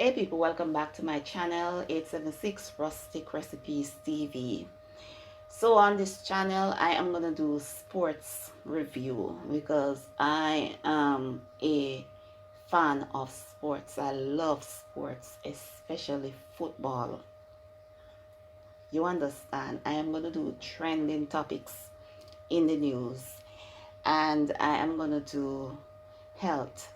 Hey people, welcome back to my channel 876 Rustic Recipes TV. So on this channel I am gonna do sports review because I am a fan of sports. I love sports, especially football. You understand? I am gonna do trending topics in the news, and I am gonna do health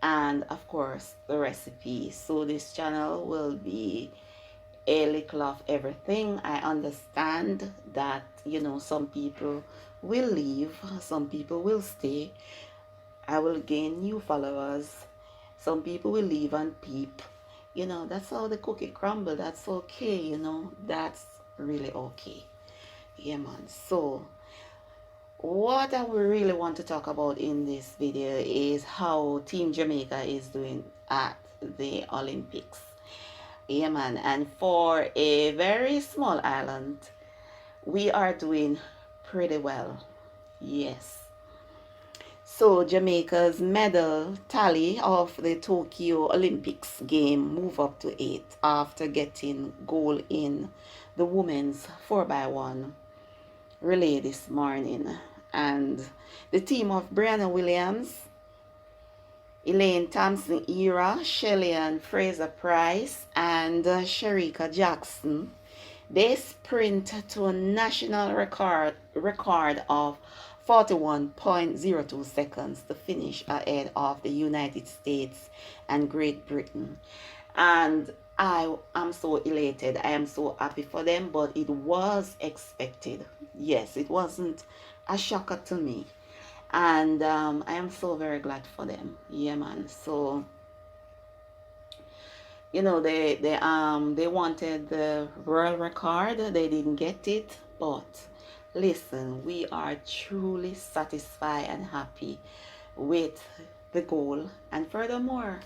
and of course the recipe. So this channel will be a little of everything. I understand that some people will leave, some people will stay. I will gain new followers. Some people will leave and peep. That's how the cookie crumble. That's okay. That's really okay. Yeah, man. So what I really want to talk about in this video is how Team Jamaica is doing at the Olympics. Yeah, man. And for a very small island, we are doing pretty well. Yes. So Jamaica's medal tally of the Tokyo Olympics game moved up to 8 after getting goal in the women's 4x1 relay this morning. And the team of Brianna Williams, Elaine Thompson Herah, Shelly Ann Fraser Pryce, and Shericka Jackson, they sprint to a national record of 41.02 seconds to finish ahead of the United States and Great Britain. And I am so elated. I am so happy for them, but it was expected. Yes, it wasn't a shocker to me. And I am so very glad for them. Yeah, man. So they wanted the world record. They didn't get it, but listen, we are truly satisfied and happy with the goal, and furthermore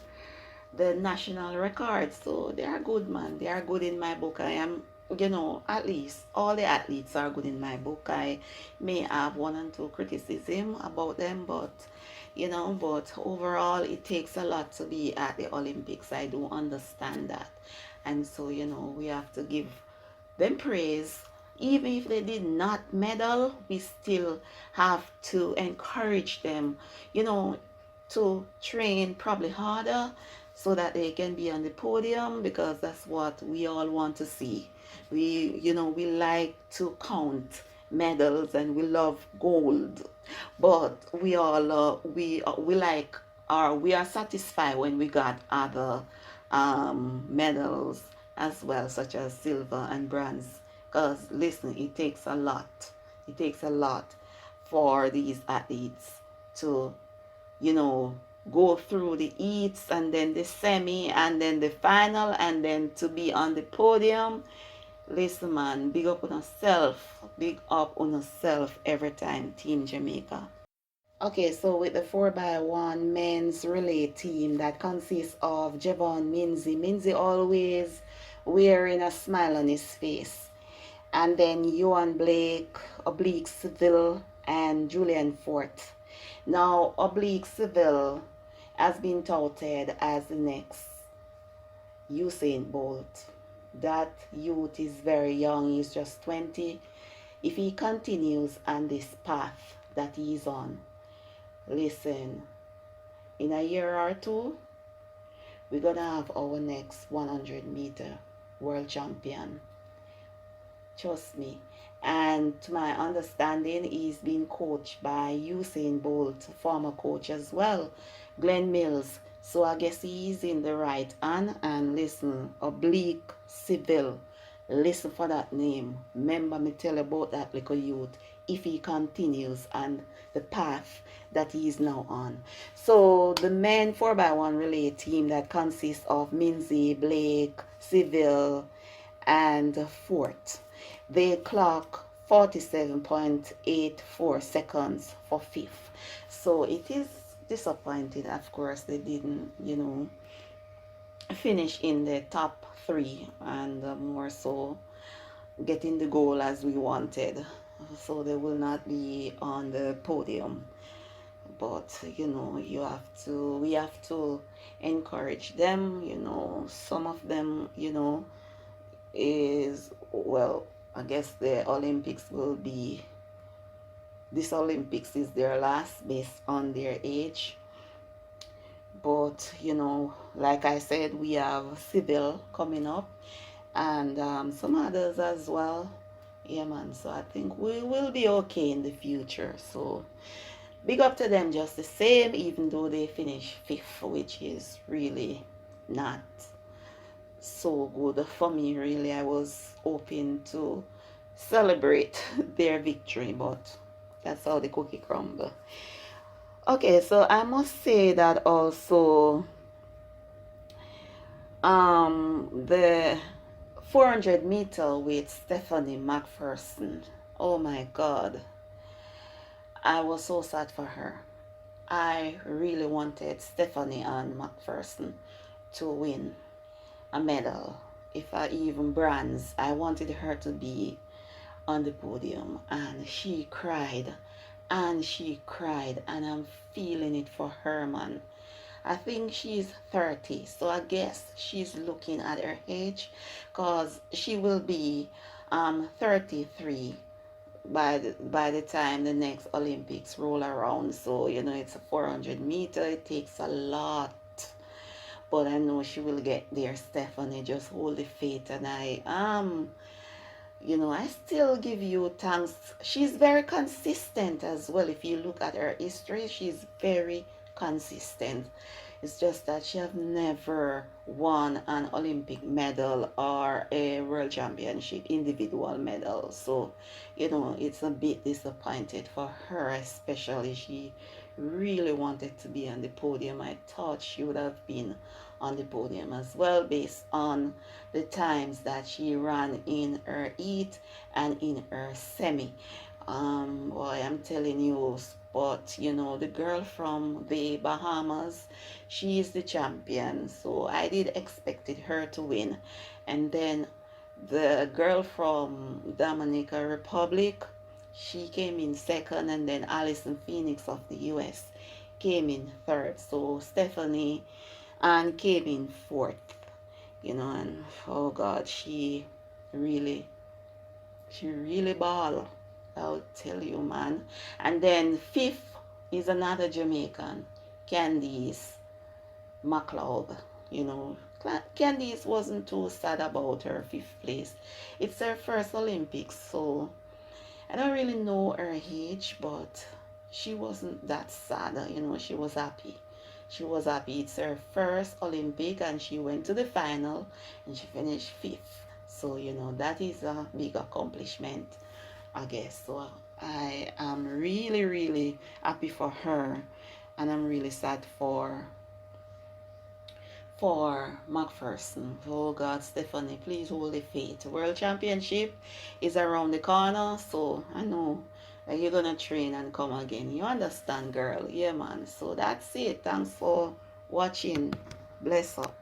the national record. So they are good, man. They are good in my book. I am, at least all the athletes are good in my book. I may have one and two criticism about them, but overall it takes a lot to be at the Olympics. I do understand that. And so, we have to give them praise. Even if they did not medal, we still have to encourage them, to train probably harder so that they can be on the podium, because that's what we all want to see. We like to count medals and we love gold, but we all we like, or we are satisfied when we got other medals as well, such as silver and bronze. Because listen, it takes a lot. It takes a lot for these athletes to go through the heats and then the semi and then the final and then to be on the podium. Listen, man, big up on yourself. Big up on yourself every time, Team Jamaica. Okay, so with the 4x1 men's relay team that consists of Javon Minzy always wearing a smile on his face. And then Yuan Blake, Oblique Seville, and Julian Fort. Now, Oblique Seville has been touted as the next Usain Bolt. That youth is very young. He's just 20. If he continues on this path that he's on, listen, in a year or two, we're gonna have our next 100-meter world champion. Trust me. And to my understanding, he's been coached by Usain Bolt, former coach as well, Glenn Mills. So I guess he's in the right hand. And listen, Oblique Seville, listen for that name. Remember me tell you about that little youth, if he continues on the path that he is now on. So the men 4x1 relay team that consists of Minzy, Blake, Seville, and Fort, they clock 47.84 seconds for fifth. So it is disappointing. Of course, they didn't, finish in the top three, and more so getting the goal as we wanted. So they will not be on the podium. but you know, we have to encourage them. You know, some of them, you know, is, well, I guess the Olympics will be, this Olympics is their last based on their age. But you know, like I said, we have civil coming up, and some others as well. Yeah, man. So I think we will be okay in the future. So big up to them just the same, even though they finished fifth, which is really not so good for me. Really, I was hoping to celebrate their victory, but that's how the cookie crumble. Okay, so I must say that also, the 400-meter with Stephanie McPherson. Oh my God, I was so sad for her. I really wanted Stephanie Ann McPherson to win a medal, if I even bronze. I wanted her to be on the podium, and she cried and she cried, and I'm feeling it for her, man. I think she's 30, so I guess she's looking at her age, because she will be 33 by the time the next Olympics roll around. So you know, it's a 400-meter, it takes a lot, but I know she will get there. Stephanie, just hold the faith, and you know, I still give you thanks. She's very consistent as well. If you look at her history, she's very consistent. It's just that she have never won an Olympic medal or a world championship individual medal. So, you know, it's a bit disappointed for her, especially. She really wanted to be on the podium. I thought she would have been on the podium as well, based on the times that she ran in her heat and in her semi. Boy, I'm telling you, but you know, the girl from the Bahamas, she is the champion, so I did expected her to win. And then the girl from Dominica Republic, she came in second, and then Alison Phoenix of the US came in third. So Stephanie and came in fourth, you know. And oh God, she really ball, I'll tell you, man. And then fifth is another Jamaican, Candice McLeod. You know, Candice wasn't too sad about her fifth place. It's her first Olympics, so I don't really know her age, but she wasn't that sad. You know, she was happy. She was happy. It's her first Olympic, and she went to the final, and she finished fifth. So, you know, that is a big accomplishment, I guess. So I am really, really happy for her, and I'm really sad for McPherson. Oh God, Stephanie, please hold the faith. World Championship is around the corner, so I know that you're gonna train and come again. You understand, girl? Yeah, man. So that's it. Thanks for watching. Bless up.